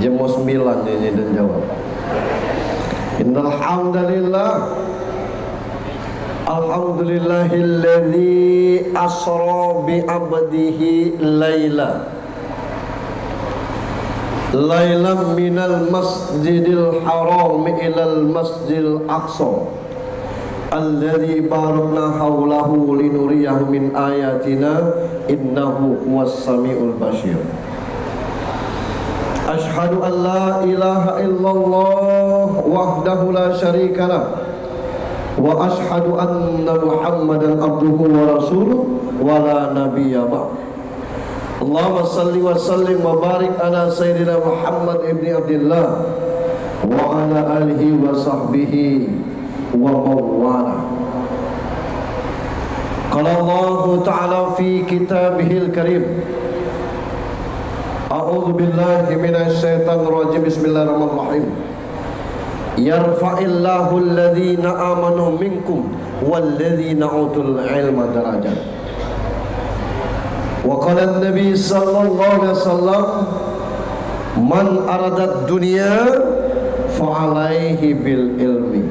Jam 9 ini dan jawab. Innal hamdalillah, alhamdulillahilladzi asra bi 'abdihi lailan minal masjidil haram ilal masjidil aqsa alladzi barakna haulahu linuriyahu min ayatina innahu huwas samiul basir. Ashhadu an la ilaha illallah wahdahu la syarikalah wa ashhadu anna Muhammadan abduhu wa rasuluh wa la nabiyya ba'd. Allahumma salli wa sallim wa barik ala sayyidina Muhammad ibni Abdillah wa ala alihi wa sahbihi wa mawwala. Qala Allah ta'ala fi kitabihil karim, a'udzu billahi minasy syaithanir rajim, bismillahirrahmanirrahim. Yarfa'illahu alladhina amanu minkum walladhina utul ilma darajat. Wa qala an-nabi sallallahu alaihi wasallam, man aradat dunya fa alaihi bil ilmi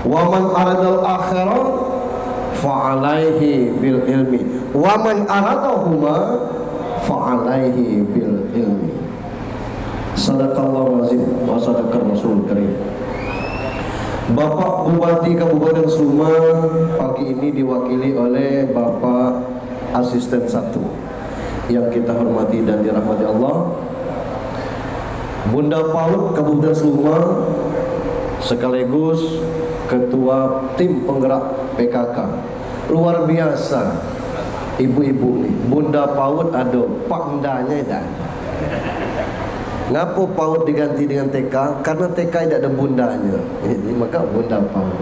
wa man aradal akhirah fa alaihi bil ilmi wa man aradahuma fa alaihi bil ilmi. Sadaqallahu azim wa sadaqar rasul karim. Bapak Bupati Kabupaten Suma pagi ini diwakili oleh Bapak Asisten 1 yang kita hormati dan dirahmati Allah, Bunda PAUD Kabupaten Suma sekaligus Ketua Tim Penggerak PKK. Luar biasa ibu-ibu nih. Bunda PAUD ada, Pak Ndanya dah. Ngapa PAUD diganti dengan TK? Karena TK tidak ada bundanya. Ini maka Bunda PAUD.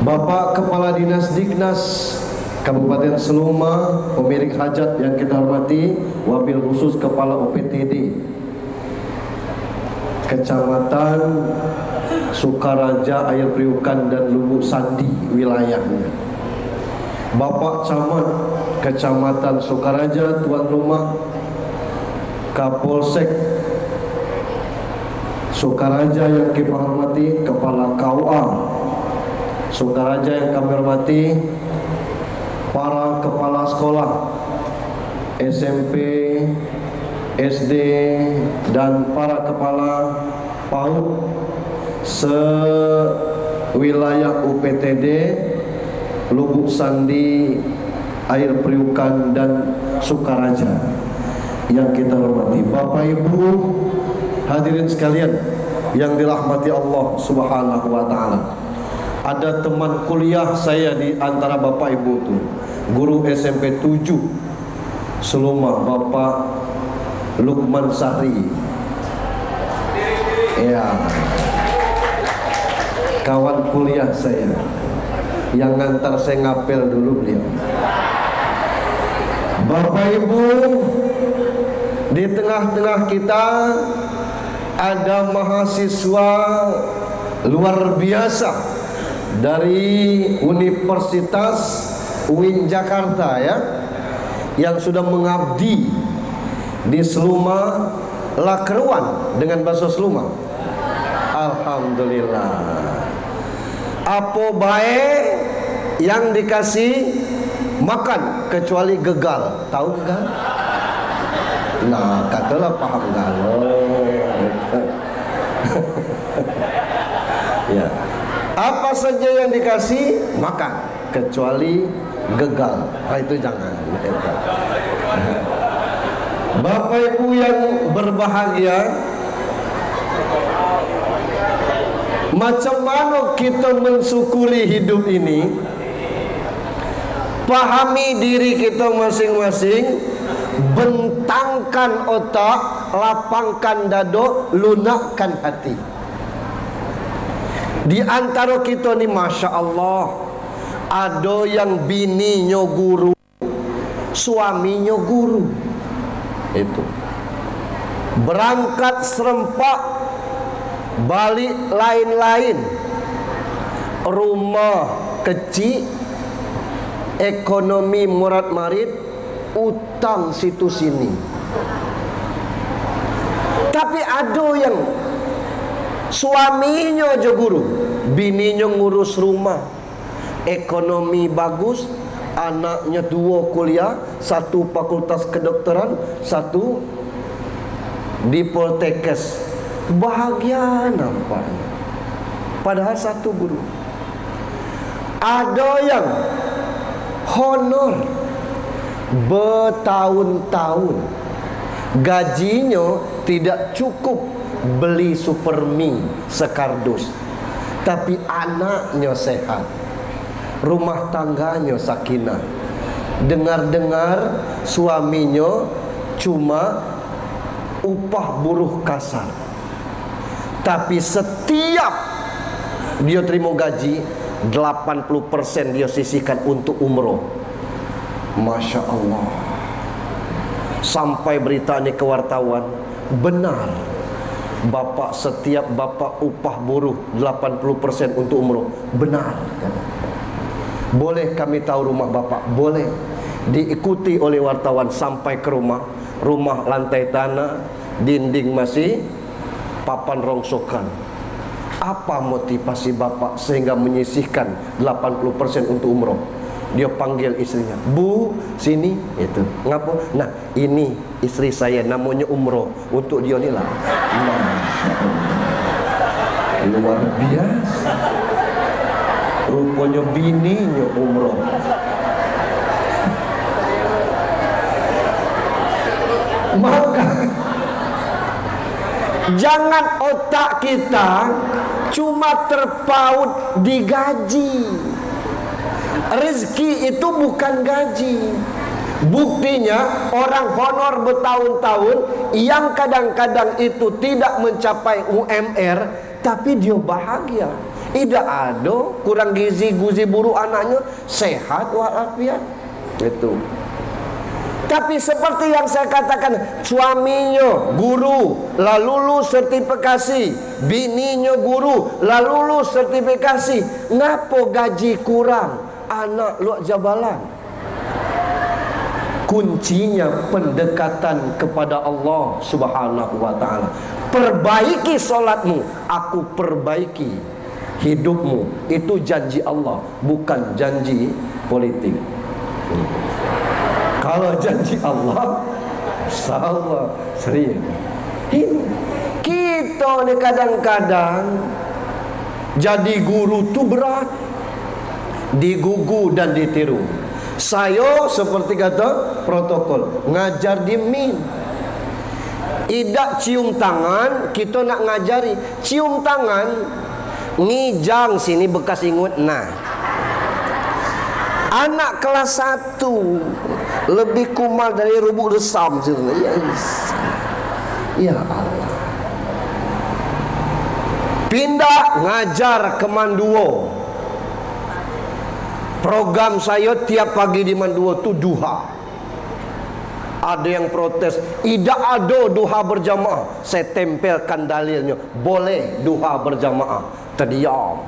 Bapak Kepala Dinas Diknas Kabupaten Seluma, pemilik hajat yang kita hormati, wabil khusus Kepala UPTD Kecamatan Sukaraja, Air Priukan dan Lubuk Sandi wilayahnya. Bapak Camat Kecamatan Sukaraja, tuan rumah Kapolsek Sukaraja yang kita hormati, Kepala KUA Sukaraja yang kami hormati, para kepala sekolah SMP, SD dan para kepala PAUD sewilayah UPTD Lubuk Sandi, Air Priukan dan Sukaraja yang kita hormati. Bapak Ibu hadirin sekalian yang dirahmati Allah Subhanahu wa taala. Ada teman kuliah saya di antara Bapak Ibu itu, guru SMP 7 Seluma, Bapak Lukman Sahri. Ya, kawan kuliah saya yang ngantar saya ngapel dulu beliau. Bapak Ibu, di tengah-tengah kita ada mahasiswa luar biasa dari Universitas UIN Jakarta ya, yang sudah mengabdi di Seluma Lakeruan dengan bahasa Seluma. Alhamdulillah. Apa baik yang dikasih makan kecuali gegal, tahu kan? Nah, katalah paham galau. Ya. Apa saja yang dikasih makan kecuali gegal. Nah, itu jangan. Bapak Ibu yang berbahagia, macam mana kita mensyukuri hidup ini? Pahami diri kita masing-masing, bentangkan otak, lapangkan dada, lunakkan hati. Di antara kita ni Masya Allah, ada yang bininya guru, suaminya guru. Itu berangkat serempak, balik lain-lain, rumah kecil, ekonomi murat marit, utang situ sini. Tapi ada yang suaminya aja guru, bininya ngurus rumah, ekonomi bagus, anaknya 2 kuliah, 1 fakultas kedokteran, 1 di Poltekkes. Bahagia nampaknya, padahal 1 guru. Ada yang honor bertahun-tahun, gajinya tidak cukup beli supermi sekardus, tapi anaknya sehat, rumah tangganya sakinah. Dengar-dengar suaminya cuma upah buruh kasar, tapi setiap dia terima gaji 80% dia sisihkan untuk umroh. Masya Allah. Sampai berita ini ke wartawan, benar bapak, setiap bapak upah buruh 80% untuk umroh. Benar kan? Boleh kami tahu rumah bapak? Boleh. Diikuti oleh wartawan sampai ke rumah. Rumah lantai tanah, dinding masih papan rongsokan. Apa motivasi bapak sehingga menyisihkan 80% untuk umroh? Dia panggil istrinya, "Bu, sini." Itu ngapa? Nah, ini istri saya, namanya umroh, untuk dia ni lah. Luar biasa. Rupanya bininya umroh. Maka jangan otak kita cuma terpaut di gaji. Rezeki itu bukan gaji. Buktinya orang honor bertahun-tahun yang kadang-kadang itu tidak mencapai UMR, tapi dia bahagia. Tidak ada kurang gizi buruk, anaknya sehat walafiat. Itu. Tapi seperti yang saya katakan, suaminya guru lalu lulus sertifikasi, bininya guru lalu lulus sertifikasi, ngapo gaji kurang? Anak luak jabalan. Kuncinya pendekatan kepada Allah Subhanahu wa ta'ala. Perbaiki solatmu, aku perbaiki hidupmu. Itu janji Allah, bukan janji politik. Kalau janji Allah, insyaallah serius. Kita ni kadang-kadang jadi guru tu berat, digugu dan ditiru. Saya seperti kata protokol, ngajar di min. Idak cium tangan, kita nak ngajari. Cium tangan, ngijang sini bekas ingut. Nah, anak kelas 1 lebih kumal dari rubuk resam. Ya Allah. Pindah ngajar ke Manduo. Program saya tiap pagi di Manduo tu duha. Ada yang protes, tidak ada duha berjamaah. Saya tempelkan dalilnya, boleh duha berjamaah. Terdiam.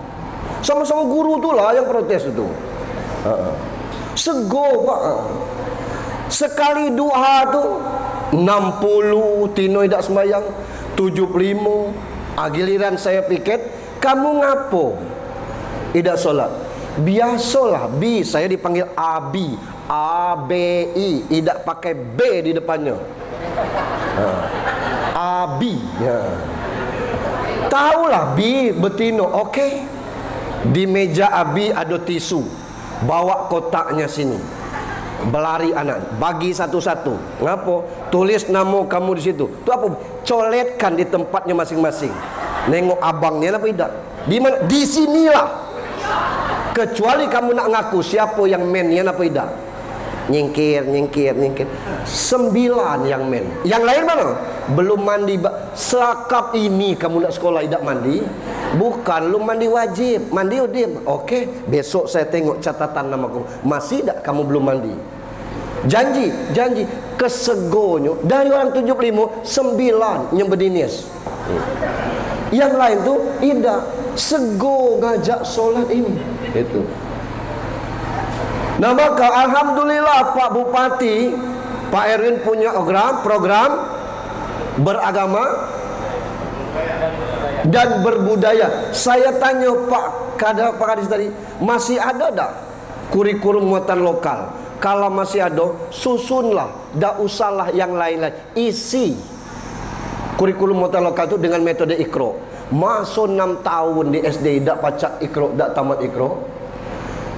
Sama-sama guru tu lah yang protes itu. Sego pak. Sekali duha tu 60 tino tidak sembahyang, 75. Giliran saya piket, kamu ngapo tidak solat? Biasalah, bi saya dipanggil Abi, ABI, tidak pakai B di depannya. Abi. Tahulah bi betino, okey. Di meja Abi ada tisu. Bawa kotaknya sini. Belari anak, bagi satu-satu. Ngapo? Tulis nama kamu di situ. Tu apa? Coletkan di tempatnya masing-masing. Nengok abangnya apa tidak? Di mana? Di sinilah. Kecuali kamu nak ngaku siapa yang mennya apa tidak. Nyingkir. 9 yang men. Yang lain mana? Belum mandi. Sekap ini kamu nak sekolah tidak mandi? Bukan, lu mandi wajib. Mandi udim. Okey, besok saya tengok catatan nama kamu. Masih tak kamu belum mandi? Janji. Kesegonya dari orang 75, 9 yang berdinis. Yang lain tu tidak. Sego ngajak solat ini. Itu. Nah maka alhamdulillah Pak Bupati, Pak Erwin punya program beragama. dan berbudaya. Saya tanya Pak Kadis tadi, masih ada tak kurikulum muatan lokal? Kalau masih ada, susunlah, tak usahlah yang lain-lain. Isi kurikulum muatan lokal itu dengan metode Iqra. Masuk 6 tahun di SD tak pacak Iqra, tak tamat Iqra.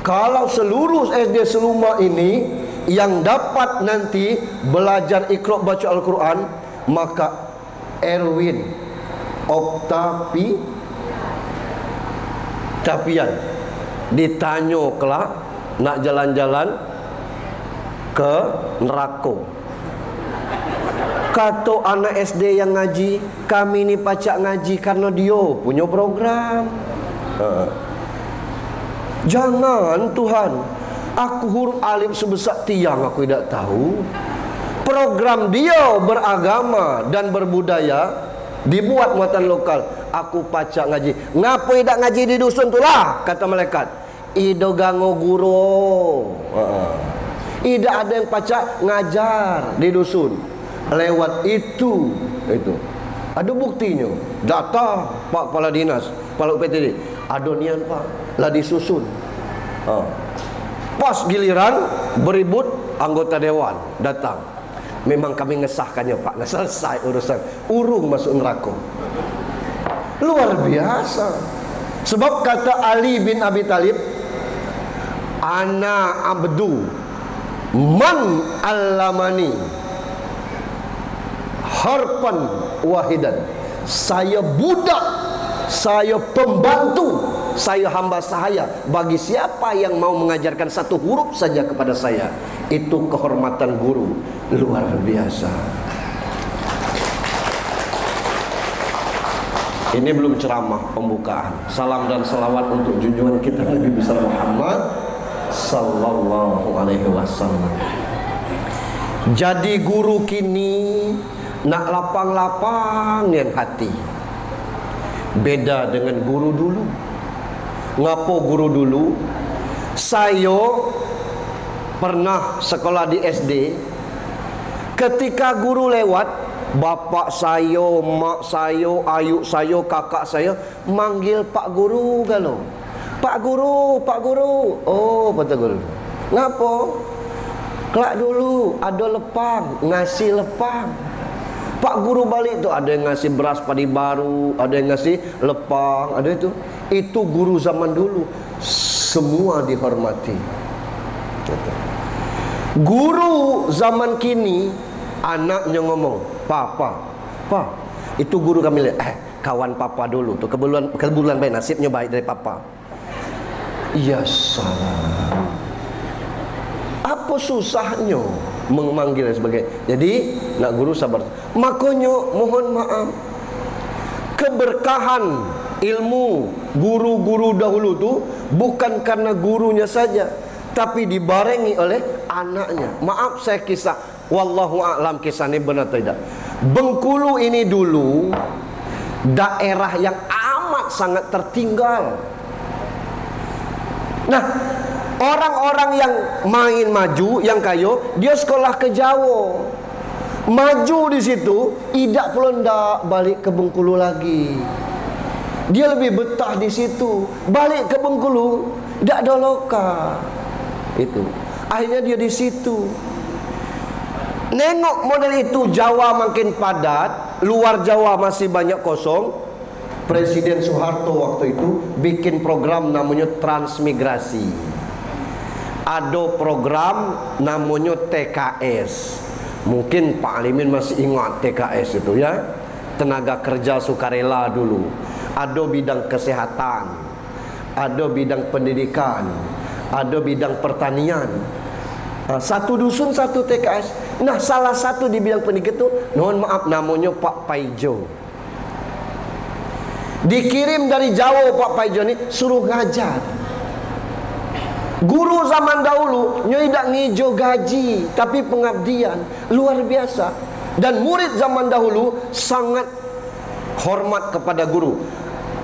Kalau seluruh SD seluma ini yang dapat nanti belajar Iqra baca Al-Quran, maka Erwin Tapian ditanya kelak nak jalan-jalan ke neraka. Kata anak SD yang ngaji, kami ni pacak ngaji karena dia punya program. Jangan Tuhan, aku huruf alif sebesar tiang aku tidak tahu. Program dia beragama dan berbudaya dibuat muatan lokal. Aku pacak ngaji. Ngapa tidak ngaji di dusun tu lah, kata malaikat. Ido gango guru. Tidak ada yang pacak ngajar di dusun. Lewat itu. Ada buktinya. Data Pak Kepala Dinas, Kepala UPTD. Ada nian Pak, lah disusun. Pas giliran beribut anggota dewan datang. Memang kami ngesahkannya Pak, nggak selesai urusan, urung masuk neraka. Luar biasa. Sebab kata Ali bin Abi Thalib, ana abdu man allamani harpan wahidan. Saya budak, saya pembantu, saya hamba sahaya bagi siapa yang mau mengajarkan satu huruf saja kepada saya. Itu kehormatan guru. Luar biasa. Ini belum ceramah pembukaan. Salam dan salawat untuk junjungan kita Nabi besar Muhammad sallallahu alaihi wasallam. Jadi guru kini nak lapang-lapang yang hati. Beda dengan guru dulu. Ngapo guru dulu? Saya pernah sekolah di SD. Ketika guru lewat, bapak saya, mak saya, ayuk saya, kakak saya manggil Pak Guru galau. Pak Guru, Pak Guru. Oh, kata guru. Ngapa? Kelak dulu ada lepang, ngasih lepang. Pak Guru balik tu ada yang ngasih beras padi baru, ada yang ngasih lepang, ada itu. Itu guru zaman dulu. Semua dihormati. Guru zaman kini, anaknya ngomong, Papa, Pa, itu guru kami lihat, kawan Papa dulu tuh, kebetulan baik, nasibnya baik dari Papa. Ya salah. Apa susahnya memanggil dan sebagainya. Jadi nak guru sabar. Makanya mohon maaf, keberkahan ilmu guru-guru dahulu tu bukan karena gurunya saja, tapi dibarengi oleh anaknya. Maaf saya kisah, wallahu a'lam kisah ini benar atau tidak. Bengkulu ini dulu daerah yang amat sangat tertinggal. Nah, orang-orang yang main maju, yang kaya, dia sekolah ke Jawa. Maju di situ, tidak perlu ndak balik ke Bengkulu lagi. Dia lebih betah di situ. Balik ke Bengkulu, tidak ada loka. Itu. Akhirnya dia di situ. Nengok model itu, Jawa makin padat, luar Jawa masih banyak kosong. Presiden Soeharto waktu itu bikin program namanya transmigrasi. Ada program namanya TKS. Mungkin Pak Alimin masih ingat TKS itu ya. Tenaga kerja sukarela dulu. Ada bidang kesehatan, ada bidang pendidikan, ada bidang pertanian. Satu dusun satu TKS. Nah, salah satu di bidang pendidikan itu, mohon maaf, namanya Pak Paijo. Dikirim dari Jawa Pak Paijo ini suruh ngajar. Guru zaman dahulu tidak ngijo gaji, tapi pengabdian luar biasa. Dan murid zaman dahulu sangat hormat kepada guru.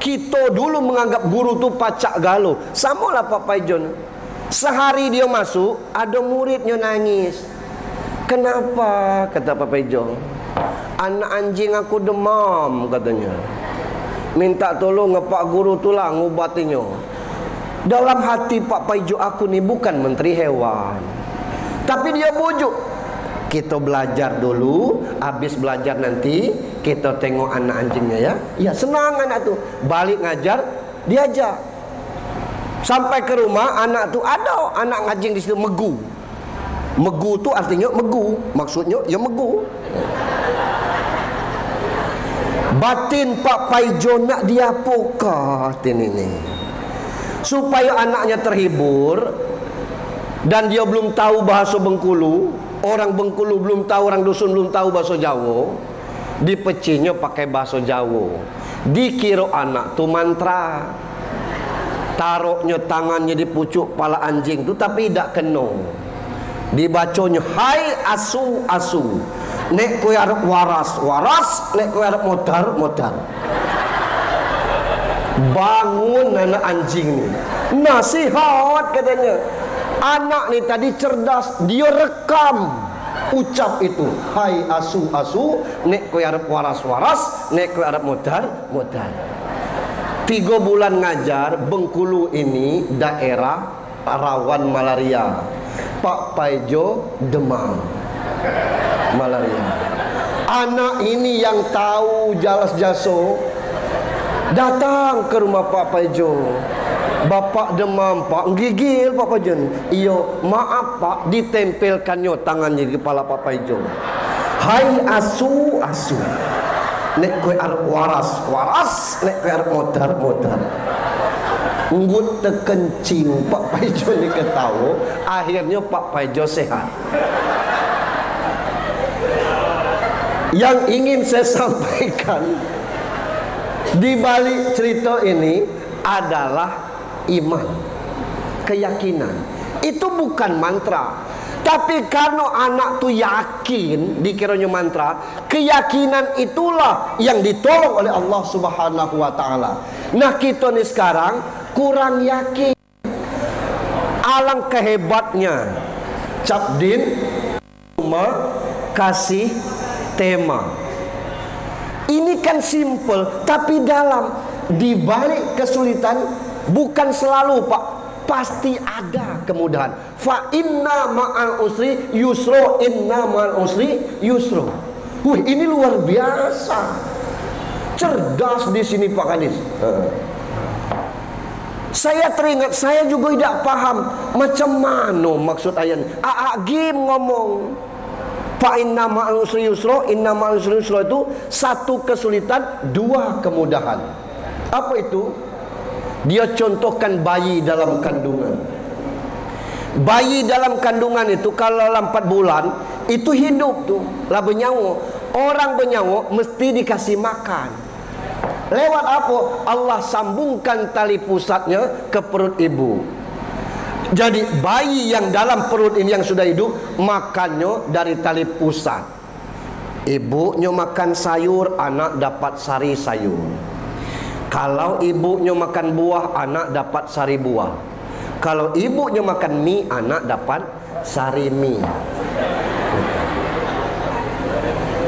Kita dulu menganggap guru tu pacak galuh. Samalah Pak Paijo. Sehari dia masuk, ada muridnya nangis. Kenapa? Kata Pak Paijo. Anak anjing aku demam, katanya. minta tolong ke Pak Guru tu lah ngubatinya. Dalam hati Pak Paijo aku ni bukan menteri hewan, tapi dia bujuk, kita belajar dulu, habis belajar nanti kita tengok anak anjingnya ya. Ya senang anak tu, balik ngajar diajak. Sampai ke rumah anak tu ada anak anjing di situ megu. Megu tu artinya megu, maksudnya ya megu. Batin Pak Paijo nak diapakah ini? Supaya anaknya terhibur dan dia belum tahu bahasa Bengkulu, orang Bengkulu belum tahu, orang dusun belum tahu bahasa Jawa, dipecinya pakai bahasa Jawa. Dikira anak tu mantra. Taruhnya tangannya di pucuk kepala anjing tu tapi tidak kena. Dibacanya, hai asu asu, nek kowe arep waras waras, nek kowe arep modar modar. Bangun anak anjing ni, nasihat katanya. Anak ni tadi cerdas, dia rekam ucap itu, hai asu asu, nek kowe arep waras waras, nek kowe arep modar modar. 3 bulan ngajar, Bengkulu ini daerah rawan malaria. Pak Paijo demam malaria. Anak ini yang tahu jalas jaso datang ke rumah Pak Paijo. Bapak demam Pak, gigil Pak Paijo. Iyo, maaf Pak, ditempelkannya tangannya di kepala Pak Paijo. Hai asu asu, nek kowe arep waras waras, nek kowe arep modar modar. Nggut terkencing Pak Paijo ni ketawa. Akhirnya Pak Paijo sehat. Yang ingin saya sampaikan di balik cerita ini adalah iman, keyakinan. Itu bukan mantra, tapi karena anak tu yakin dikiranya mantra, keyakinan itulah yang ditolong oleh Allah Subhanahu wa taala. Nah, kita ni sekarang kurang yakin. Alangkah hebatnya Capdin cuma kasih tema. Ini kan simple, tapi dalam di balik kesulitan bukan selalu Pak, pasti ada kemudahan. Fa inna ma'al usri yusro, inna ma'al usri yusro. Wih, ini luar biasa. Cerdas di sini Pak Kadis. Saya teringat, saya juga tidak paham macam mana maksud ayat. Gim ngomong fa inna ma'al usri yusro, inna ma'al usri yusro itu satu kesulitan, 2 kemudahan. Apa itu? Dia contohkan bayi dalam kandungan. Bayi dalam kandungan itu kalau dalam 4 bulan itu hidup tuh, lah bernyawa. Orang bernyawa mesti dikasih makan. Lewat apa? Allah sambungkan tali pusatnya ke perut ibu. Jadi bayi yang dalam perut ini yang sudah hidup, makannya dari tali pusat. Ibunya makan sayur, anak dapat sari sayur. Kalau ibunya makan buah, anak dapat sari buah. Kalau ibunya makan mie, anak dapat sari mie.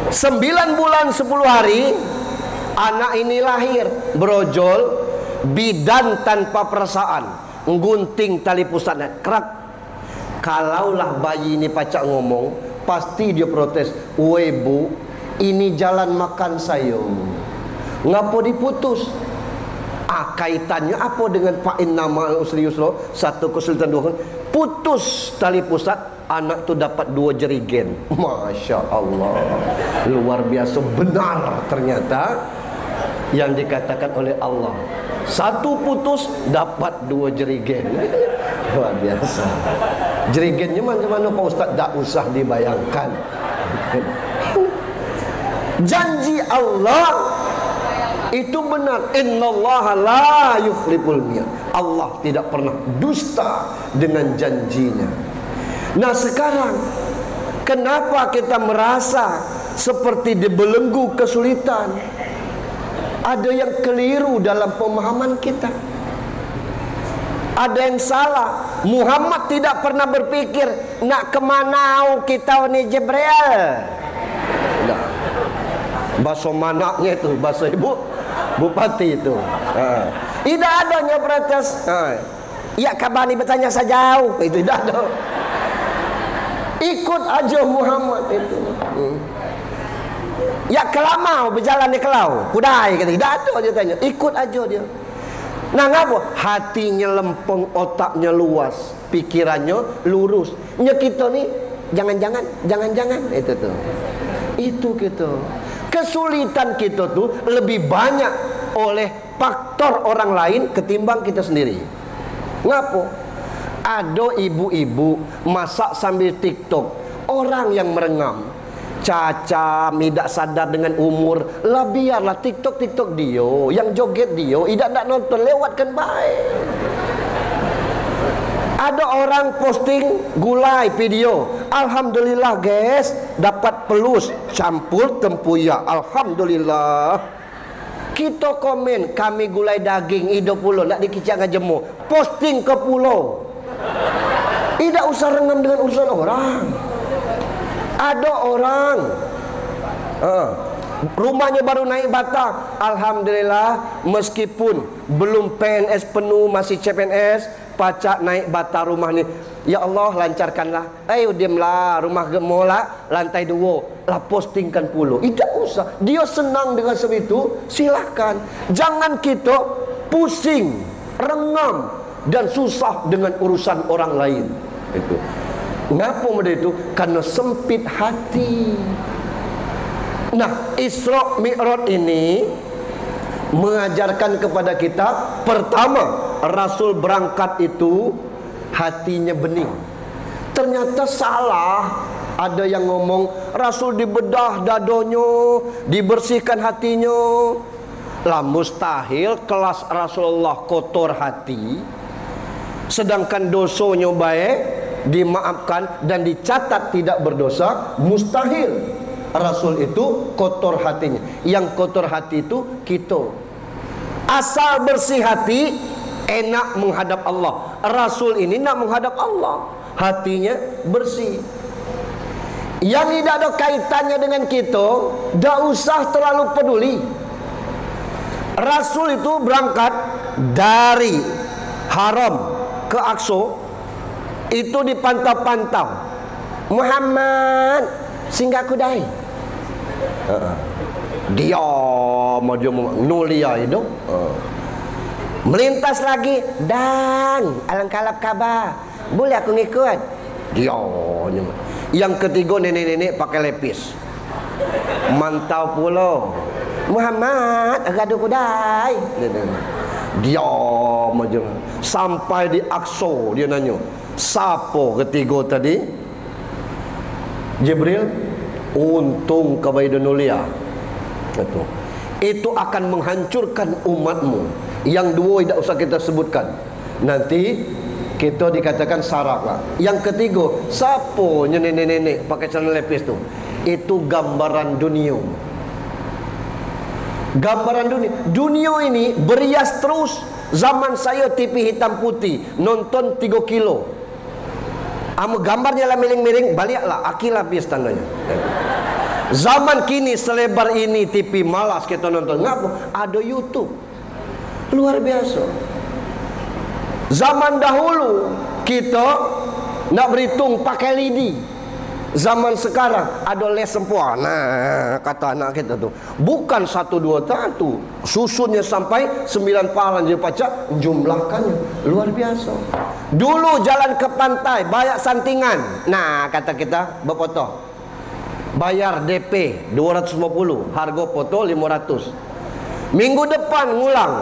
9 bulan 10 hari anak ini lahir, brojol, bidan tanpa perasaan, gunting tali pusatnya, kerak. Kalaulah bayi ini pacak ngomong, pasti dia protes. Woi bu, ini jalan makan saya, ngapa diputus? Kaitannya apa dengan Pak Innamal usri yusra? Satu kesulitan, 2 putus tali pusat, anak tu dapat 2 jerigen. Masya Allah, luar biasa benar ternyata yang dikatakan oleh Allah. Satu putus dapat 2 jerigen. Luar biasa. Jerigennya macam mana Pak Ustaz? Tak usah dibayangkan. Janji Allah itu benar. Innallaha la yukhliful mi'ad. Allah tidak pernah dusta dengan janjinya. Nah sekarang, kenapa kita merasa seperti dibelenggu kesulitan? Ada yang keliru dalam pemahaman kita. Ada yang salah. Muhammad tidak pernah berpikir nak kemana kita ni Jibril. Nah, bahasa manaknya itu, bahasa ibu. Bupati itu. Tidak adanya protes. Ya kabani bertanya saja. Itu tidak ada. Ikut aja Muhammad itu. Ya kelamau berjalan di kelau. Kudai kata tidak ada dia tanya. Ikut aja dia. Nah ngapa? Hatinya lempeng, otaknya luas, pikirannya lurus. Nya kita nih jangan-jangan itu tuh. Itu gitu. Kesulitan kita tuh lebih banyak oleh faktor orang lain ketimbang kita sendiri. Ngapa? Ada ibu-ibu masak sambil TikTok, orang yang merengam, caca, tidak sadar dengan umur, lah biarlah TikTok dia, yang joget dia, tidak nonton, lewatkan baik. Ada orang posting gulai video, alhamdulillah guys, dapat pelus, campur tempuyak, alhamdulillah. Kita komen, kami gulai daging hidup pulau, nak dikicak ngajemu, posting ke pulau. Tidak usah rengam dengan urusan orang. Ada orang rumahnya baru naik bata, alhamdulillah, meskipun belum PNS penuh, masih CPNS, pacak naik bata rumah ni. Ya Allah, lancarkanlah. Ayo diamlah, rumah gemola lantai 2 lah, postingkan puluh. Tidak usah, dia senang dengan segitu, silahkan. Jangan kita pusing, rengam dan susah dengan urusan orang lain. Itu. Ngapa benda itu? Karena sempit hati. Nah, Isra Mi'raj ini mengajarkan kepada kita, pertama, Rasul berangkat itu hatinya bening. Ternyata salah. Ada yang ngomong Rasul dibedah dadonya, dibersihkan hatinya. Lah mustahil kelas Rasulullah kotor hati, sedangkan dosanya baik, dimaafkan dan dicatat tidak berdosa. Mustahil Rasul itu kotor hatinya. Yang kotor hati itu kita. Asal bersih hati, enak menghadap Allah. Rasul ini nak menghadap Allah, hatinya bersih. Yang tidak ada kaitannya dengan kita, tidak usah terlalu peduli. Rasul itu berangkat dari Haram ke Aqsa, itu dipantau-pantau. Muhammad singgah kudai. Dia mau nulia itu. Melintas lagi, dan alangkalap kabar, boleh aku ngikut? Dia. Yang ketiga nenek-nenek pakai lepis, mantau pulau. Muhammad agak kudai. Dia maju sampai di Aqsa, dia nanya, siapa ketiga tadi? Jibril. Untung kabaidun ulia. Itu akan menghancurkan umatmu. Yang dua tidak usah kita sebutkan, nanti kita dikatakan sarak lah. Yang ketiga, siapa nenek-nenek pakai celana lepis tu? Itu gambaran dunia. Gambaran dunia. Dunia ini berias terus. Zaman saya TV hitam putih, nonton 3 kilo. Gambarnya lah miring-miring, baliklah akil habis tandanya. Zaman kini selebar ini TV malas kita nonton. Ngapa? Ada YouTube. Luar biasa. Zaman dahulu kita nak berhitung pakai lidi. Zaman sekarang ada les sempurna, kata anak kita tu. Bukan 1, 2, 1. Susunnya sampai 9 palan dia pacak, jumlahkannya. Luar biasa. Dulu jalan ke pantai, bayar santingan. Nah, kata kita, berfoto. Bayar DP 250, harga foto 500. Minggu depan ngulang.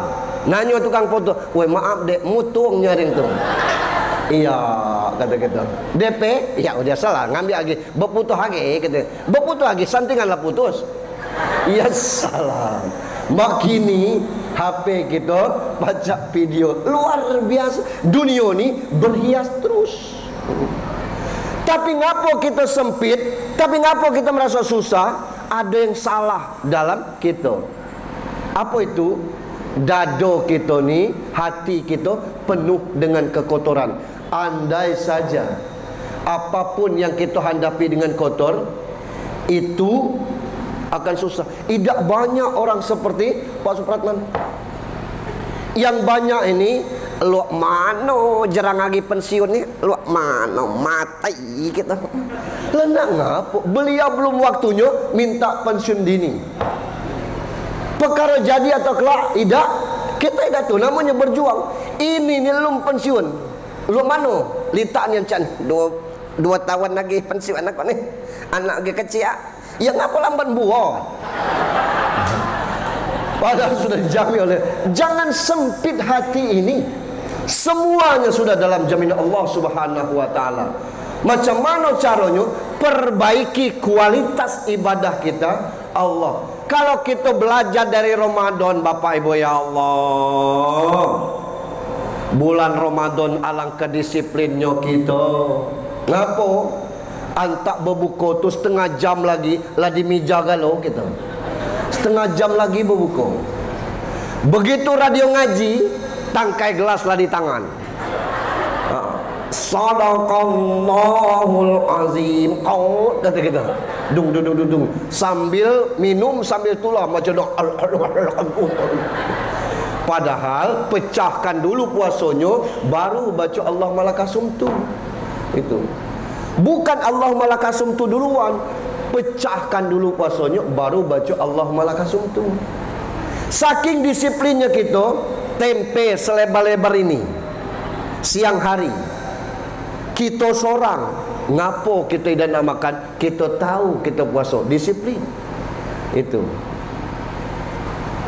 Nanya tukang foto, "Woi, maaf dek, mutung nyaring tu." Iya, kata kita. DP, ya udah salah, ngambil lagi. Berputus lagi, kata. Berputus lagi, santingan lah putus. Iya salah. Mak kini HP kita baca video luar biasa. Dunia ni berhias terus. Tapi ngapa kita sempit? Tapi ngapa kita merasa susah? Ada yang salah dalam kita. Apa itu? Dado kita ni, hati kita penuh dengan kekotoran. Andai saja apapun yang kita hadapi dengan kotor, itu akan susah. Tidak banyak orang seperti Pak Supratman. Yang banyak ini lu mano jarang lagi pensiun nih, lu mano mati kita. Lenak ngapo? Beliau belum waktunya minta pensiun dini. Perkara jadi atau kelak tidak, kita tidak tuh namanya berjuang. Ini nih belum pensiun. Lu mano? Litaknya can 2 tahun lagi pensiun anak nih. Anak lagi kecil. Ya ngapa lambat buah? Padahal sudah dijamin oleh. Jangan sempit hati ini. Semuanya sudah dalam jaminan Allah Subhanahu wa taala. Macam mana caranya? Perbaiki kualitas ibadah kita Allah. Kalau kita belajar dari Ramadan, Bapak Ibu ya Allah, bulan Ramadan alangkah disiplinnya kita. Ngapa? Antak berbuka tu setengah jam lagi lah di meja galau kita. Setengah jam lagi berbuka. Begitu radio ngaji, tangkai gelas lah di tangan. Sadaqallahul azim. Kau kata kita. Dung dung dung dung. Sambil minum sambil tulah macam dok. Padahal pecahkan dulu puasanya, baru baca Allah malakasum tu. Itu. Bukan Allah malakasum tu duluan. Pecahkan dulu puasanya, baru baca Allah malakasum tu. Saking disiplinnya kita, tempe selebar-lebar ini siang hari kita seorang, ngapo kita tidak nak makan? Kita tahu kita puasa, disiplin. Itu.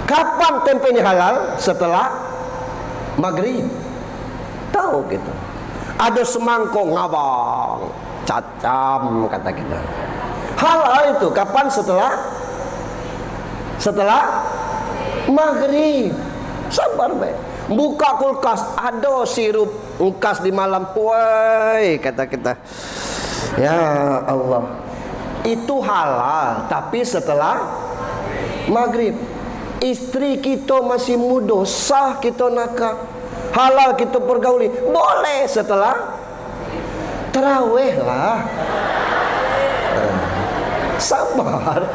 Kapan tempe ini halal? Setelah maghrib. Tahu kita. Ada semangkok ngabang, cacam kata kita. Halal itu kapan? Setelah maghrib. Sabar baik. Buka kulkas, ada sirup ungkas di malam. Woi, kata kita. Ya Allah. Itu halal, tapi setelah maghrib. Istri kita masih muda, sah kita nakah. Halal kita pergauli, boleh setelah tarawih lah. Sabar.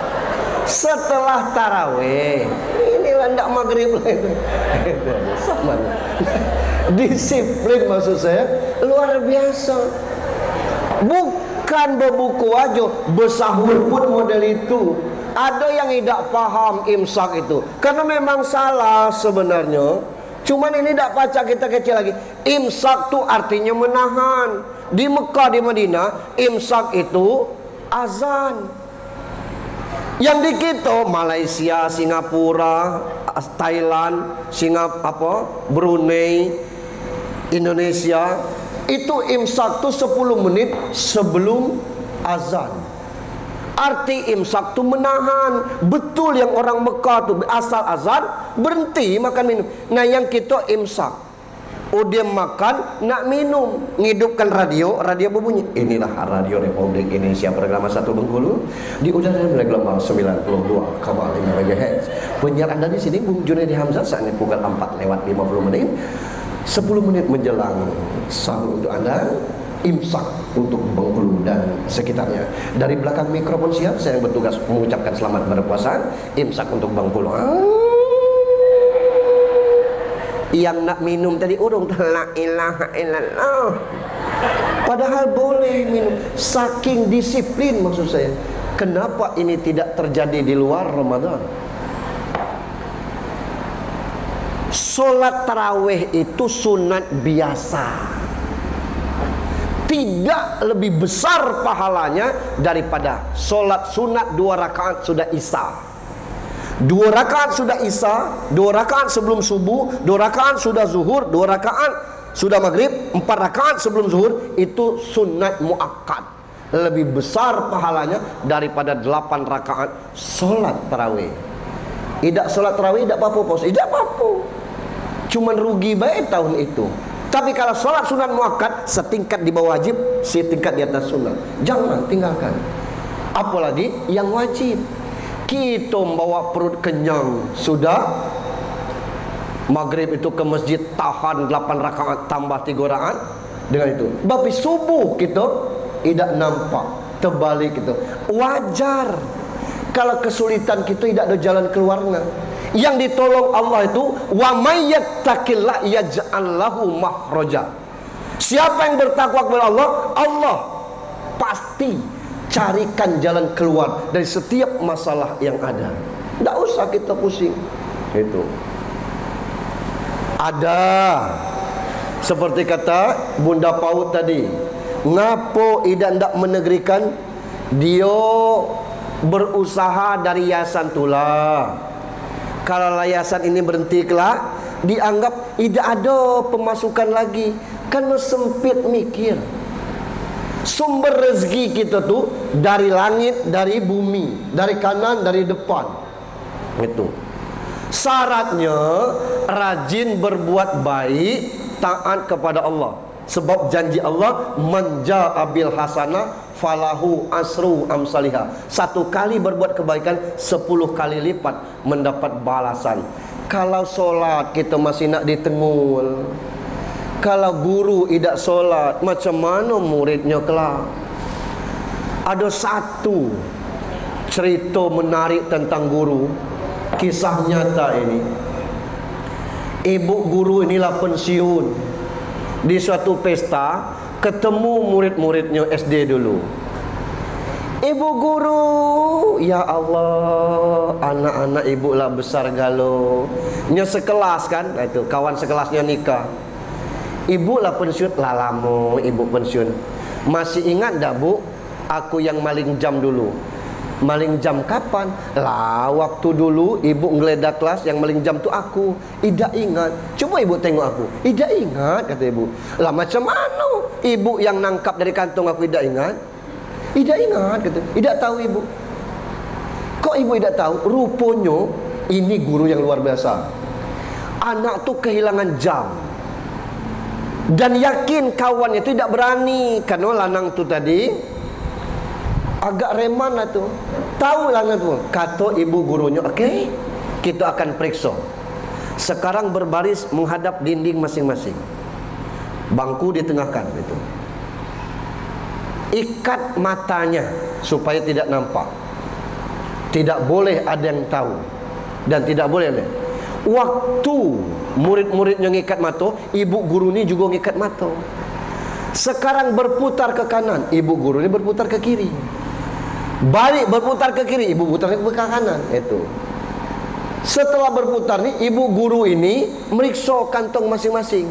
Setelah tarawih. Inilah ndak maghrib lah itu. Sabar. Disiplin maksud saya luar biasa. Bukan berbuku aja, bersahur pun model itu. Ada yang tidak paham imsak itu, karena memang salah sebenarnya. Cuman ini tidak baca kita kecil lagi. Imsak itu artinya menahan. Di Mekah, di Madinah, imsak itu azan. Yang di kita Malaysia, Singapura, Thailand, Brunei, Indonesia, itu imsak itu 10 menit sebelum azan. Arti imsak itu menahan. Betul yang orang Mekah tu asal azan berhenti makan minum. Nah yang kita imsak, dia makan nak minum, ngidupkan radio berbunyi. Inilah Radio Republik Indonesia program 1 Bengkulu di udara gelombang 92,5 MHz. Penyiaran dari sini Bung Junaidi Hamzah saat ini pukul 4:50 menit. 10 menit menjelang sahur untuk Anda. Imsak untuk Bengkulu dan sekitarnya. Dari belakang mikrofon siap, saya yang bertugas mengucapkan selamat berpuasa. Imsak untuk Bengkulu. Yang nak minum tadi urung la ilaha illallah. Padahal boleh minum. Saking disiplin maksud saya. Kenapa ini tidak terjadi di luar Ramadan? Solat tarawih itu sunat biasa. Tidak lebih besar pahalanya daripada solat sunat 2 rakaat sudah isya. 2 rakaat sudah isya, 2 rakaat sebelum subuh, 2 rakaat sudah zuhur, 2 rakaat sudah maghrib, 4 rakaat sebelum zuhur. Itu sunat muakkad. Lebih besar pahalanya daripada 8 rakaat solat tarawih. Tidak solat tarawih tidak apa-apa, pos. Tidak apa-apa. Cuman rugi baik tahun itu. Tapi kalau sholat sunat muakkad, setingkat di bawah wajib, setingkat di atas sunat. Jangan tinggalkan. Apalagi yang wajib. Kita membawa perut kenyang, sudah maghrib itu ke masjid, tahan 8 rakaat tambah 3 rakaat dengan itu. Tapi subuh kita tidak nampak, terbalik itu. Wajar. Kalau kesulitan kita tidak ada jalan keluarnya. Yang ditolong Allah itu wa may yattaqillah yaj'al lahu makhraja. Siapa yang bertakwa kepada Allah, Allah pasti carikan jalan keluar dari setiap masalah yang ada. Tidak usah kita pusing. Itu ada seperti kata Bunda Paut tadi, ngapo ida ndak menegerikan dia berusaha dari yayasan tulah. Kalau yayasan ini berhenti kelak, dianggap tidak ada pemasukan lagi, kan sempit mikir. Sumber rezeki kita tuh dari langit, dari bumi, dari kanan, dari depan. Itu syaratnya rajin berbuat baik, taat kepada Allah. Sebab janji Allah, man jaa bil hasanah falahu asru amsalihha. Satu kali berbuat kebaikan 10 kali lipat mendapat balasan. Kalau solat kita masih nak ditengul, kalau guru tidak solat, macam mana muridnya kelak? Ada satu cerita menarik tentang guru, kisah nyata ini. Ibu guru inilah pensiun. Di suatu pesta ketemu murid-muridnya SD dulu. Ibu guru, ya Allah, anak-anak ibu lah besar galau. Nya sekelas kan, nah itu kawan sekelasnya nikah. Ibu lah pensiun, lah lama ibu pensiun. Masih ingat dah bu, aku yang maling jam dulu. Maling jam kapan? Lah waktu dulu ibu ngeledak kelas, yang maling jam tu aku. Tidak ingat. Coba ibu tengok aku. Tidak ingat, kata ibu. Lah macam mana ibu yang nangkap dari kantong aku tidak ingat? Tidak ingat, kata. Tidak tahu ibu. Kok ibu tidak tahu? Rupanya ini guru yang luar biasa. Anak tu kehilangan jam dan yakin kawannya itu tidak berani, karena lanang tu tadi agak reman lah tu. Tahu lah tu. Kata ibu gurunya, okey, kita akan periksa. Sekarang berbaris menghadap dinding masing-masing. Bangku ditengahkan itu. Ikat matanya supaya tidak nampak. Tidak boleh ada yang tahu. Dan tidak boleh ada. Waktu murid-muridnya ngikat mata, ibu guru ni juga ngikat mata. Sekarang berputar ke kanan, ibu guru ni berputar ke kiri. Balik berputar ke kiri, ibu putar ke kanan. Itu. Setelah berputar nih, ibu guru ini meriksa kantong masing-masing.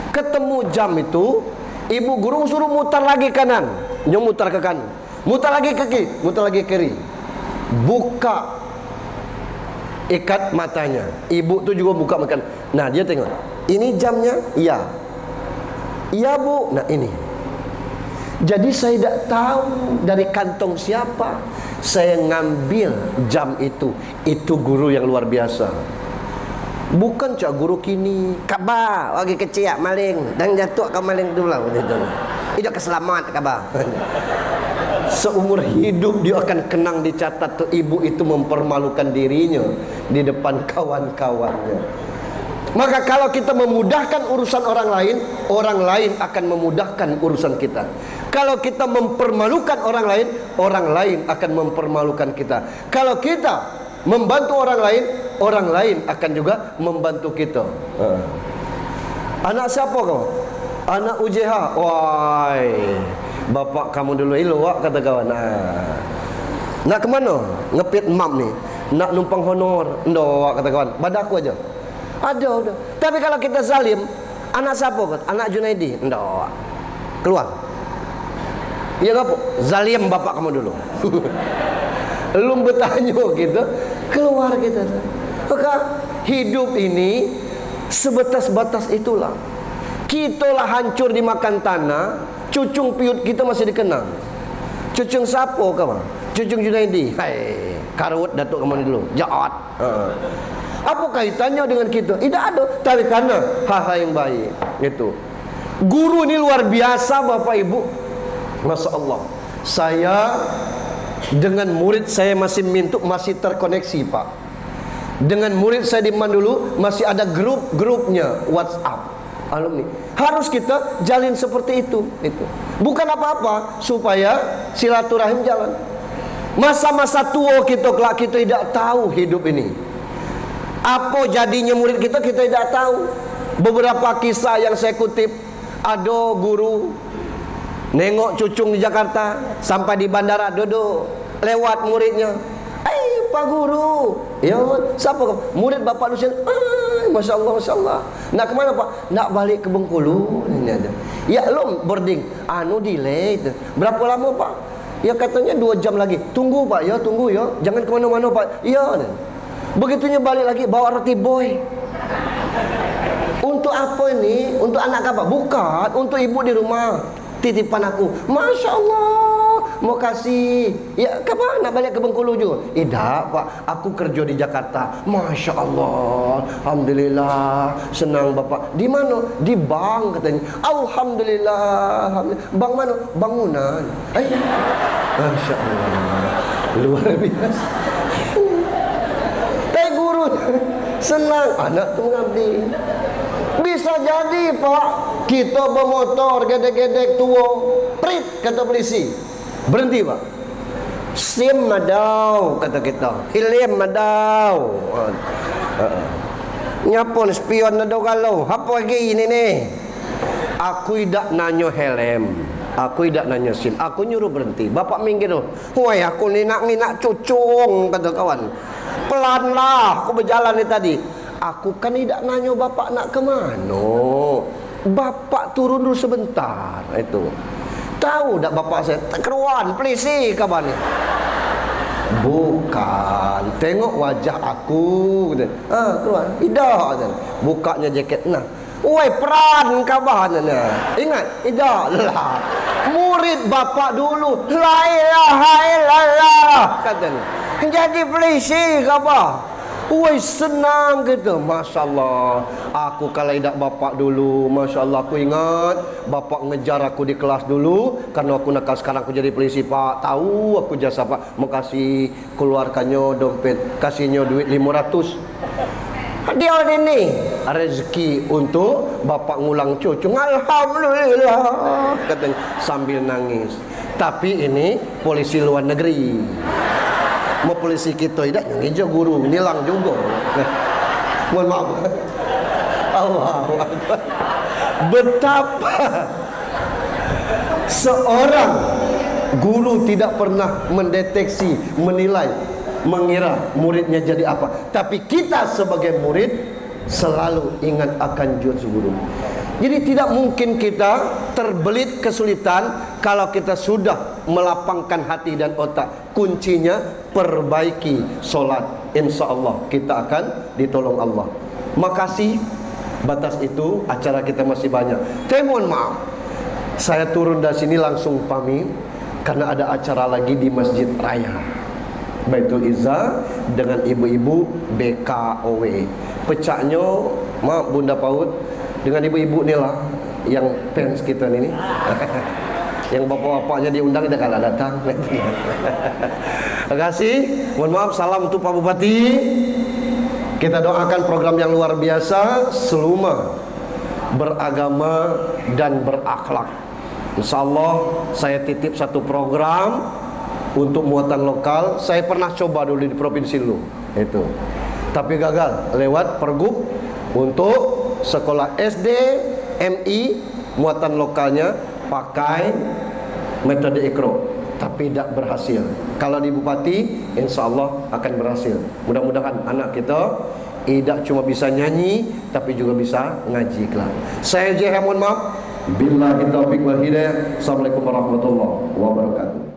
Ketemu jam itu, ibu guru suruh mutar lagi kanan, nyom mutar ke kanan, mutar lagi ke kiri, mutar lagi ke kiri. Buka ikat matanya. Ibu tu juga buka makan. Nah dia tengok, ini jamnya, iya, iya bu. Nah ini. Jadi saya tidak tahu dari kantong siapa saya ngambil jam itu. Itu guru yang luar biasa. Bukan cak guru kini kabar lagi kecil maling dan jatuh ke maling dulu lah. Itu keselamat kabar. Seumur hidup dia akan kenang dicatat tuh, ibu itu mempermalukan dirinya di depan kawan-kawannya. Maka kalau kita memudahkan urusan orang lain akan memudahkan urusan kita. Kalau kita mempermalukan orang lain akan mempermalukan kita. Kalau kita membantu orang lain akan juga membantu kita. Anak siapa kau? Anak UJH. Wai, bapak kamu dulu elok kata kawan. Nak ke mana? Ngepit mam ni. Nak numpang honor. Ndak kata kawan. Pada aku aja. Ada udah. Tapi kalau kita zalim, anak siapa kan? Anak Junaidi. Ndak. Keluar. Ya apa? Zalim bapak kamu dulu. Lu bertanya gitu, keluar kita. Maka hidup ini sebatas-batas itulah. Kita lah hancur dimakan tanah, cucung piut kita masih dikenang. Cucung siapa kamu? Cucung Junaidi. Hai, karut Datuk kamu dulu. Jahat. Apa kaitannya dengan kita? Tidak ada. Tapi karena hal-hal yang baik. Itu. Guru ini luar biasa Bapak Ibu. Masya Allah. Saya dengan murid saya masih mintuk, masih terkoneksi Pak. Dengan murid saya di Mandulu masih ada grup-grupnya WhatsApp alumni. Harus kita jalin seperti itu. Bukan apa-apa, supaya silaturahim jalan. Masa-masa tua kita kelak, kita tidak tahu hidup ini. Apa jadinya murid kita tidak tahu. Beberapa kisah yang saya kutip, ada guru nengok cucung di Jakarta, sampai di bandara duduk, lewat muridnya. Pak Guru, ya, siapa kamu? Murid Bapak Lucian. Masya Allah, Masya Allah. Nak kemana Pak? Nak balik ke Bengkulu. Ini ada. Ya lo boarding. Delay. Berapa lama Pak? Ya katanya 2 jam lagi. Tunggu Pak, ya tunggu ya. Jangan kemana-mana Pak. Ya. Begitunya balik lagi bawa roti boy. Untuk apa ini? Untuk anak apa? Bukan. Untuk ibu di rumah. Titipan aku. Masya Allah. Mau kasih. Ya kapan nak balik ke Bengkulu juga? Tidak Pak, aku kerja di Jakarta. Masya Allah, alhamdulillah, senang Bapak. Di mana? Di bank katanya. Alhamdulillah. Bank mana? Bangunan. Masya Allah, luar biasa. Guru senang, anak tu mengabdi. Bisa jadi Pak, kita bermotor gedek-gedek tua, prit kata polisi. Berhenti Pak. SIM madau kata kita. Hilim madau. Nyapon spion nadau kalau. Apa lagi ini nih? Aku tidak nanya helm. Aku tidak nanya SIM. Aku nyuruh berhenti. Bapak minggir tu. Woi, aku ni nak cucung kata kawan. Pelanlah aku berjalan ni tadi. Aku kan tidak nanya bapak nak ke mana. Bapak turun dulu sebentar. Itu. Tahu tak bapak saya? Keruan, polisi kabar ni. Bukan. Tengok wajah aku. Keruan. Tidak. Bukanya jaket. Nah. Woi, peran kabar ni. Ingat? Tidak lah. Murid bapak dulu. La ilaha illallah. Katanya. Jadi polisi kabar. Woi, senang gitu. Masya Allah. Aku kalau tidak bapak dulu, Masya Allah, aku ingat bapak ngejar aku di kelas dulu. Karena aku nakal, sekarang aku jadi polisi Pak. Tahu aku jasa Pak. Makasih, keluarkannya dompet, kasihnya duit 500. Dia ini rezeki untuk bapak ngulang cucung. Alhamdulillah katanya sambil nangis. Tapi ini polisi luar negeri. Mau polisi kita tidak yang hijau guru nilang juga. Mohon maaf. Allahu Akbar. Betapa seorang guru tidak pernah mendeteksi, menilai, mengira muridnya jadi apa. Tapi kita sebagai murid selalu ingat akan juz guru. Jadi tidak mungkin kita terbelit kesulitan kalau kita sudah melapangkan hati dan otak. Kuncinya perbaiki solat. Insya Allah kita akan ditolong Allah. Makasih. Batas itu acara kita masih banyak. Tapi mohon maaf, saya turun dari sini langsung pamit karena ada acara lagi di Masjid Raya Baitul Izzah dengan ibu-ibu BKOW. Pecahnya, maaf Bunda Paut, dengan ibu-ibu ni lah yang fans kita ni. Yang bapak-bapaknya diundang tidak kalah datang. Terima kasih. Mohon maaf, salam untuk Pak Bupati. Kita doakan program yang luar biasa, seluma beragama dan berakhlak. InsyaAllah saya titip satu program untuk muatan lokal. Saya pernah coba dulu di Provinsi Lu itu, tapi gagal lewat pergub untuk sekolah SD, MI, muatan lokalnya pakai metode ikro, tapi tidak berhasil. Kalau di Bupati, insya Allah akan berhasil. Mudah-mudahan anak kita tidak cuma bisa nyanyi, tapi juga bisa ngaji kelak. Saya JH, mohon maaf. Billahi taufiq wal hidayah. Assalamualaikum warahmatullahi wabarakatuh.